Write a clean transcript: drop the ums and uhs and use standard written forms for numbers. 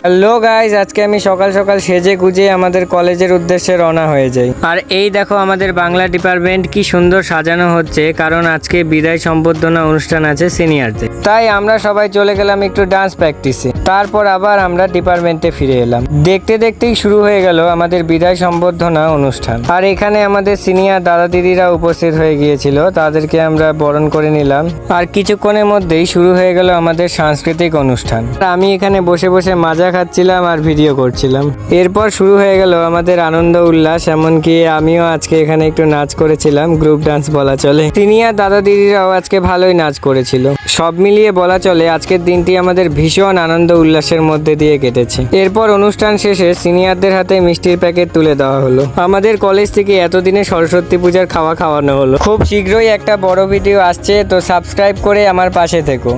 Hello guys, আজকে আমি সকাল সকাল সেজে গুজে আমাদের কলেজের উদ্দেশ্যে রওনা হয়ে যাই। আর এই দেখো আমাদের বাংলা ডিপার্টমেন্ট কি সুন্দর সাজানো হচ্ছে, কারণ আজকে বিদায় সম্বর্ধনা অনুষ্ঠান আছে সিনিয়রদের। তাই আমরা সবাই চলে গেলাম একটু ডান্স প্র্যাকটিসে। তারপর আবার আমরা ডিপার্টমেন্টে ফিরে এলাম। দেখতে দেখতেই শুরু হয়ে গেল আমাদের বিদায় সম্বর্ধনা অনুষ্ঠান। আর এখানে আমাদের সিনিয়র দাদা দিদিরা উপস্থিত হয়ে গিয়েছিল, তাদেরকে আমরা বরণ করে নিলাম। আর কিছুক্ষণের মধ্যেই শুরু হয়ে গেল আমাদের সাংস্কৃতিক অনুষ্ঠান। আমি এখানে বসে বসে মাজা খাচ্ছিলাম আর ভিডিও করছিলাম। এরপর শুরু হয়ে গেল আমাদের আনন্দ উল্লাস, এমনকি আমিও আজকে এখানে একটু নাচ করেছিলাম, গ্রুপ ডান্স বলা চলে। সিনিয়র দাদা দিদিরাও আজকে ভালোই নাচ করেছিল। সব মিলিয়ে বলা চলে আজকের দিনটি আমাদের ভীষণ আনন্দ উল্লাসের মধ্যে দিয়ে কেটেছে। এরপর অনুষ্ঠান শেষে সিনিয়রদের হাতে মিষ্টির প্যাকেট তুলে দেওয়া হলো। আমাদের কলেজ থেকে এতদিনে সরস্বতী পূজার খাওয়ানো হলো। খুব শীঘ্রই একটা বড় ভিডিও আসছে, তো সাবস্ক্রাইব করে আমার পাশে থেকো।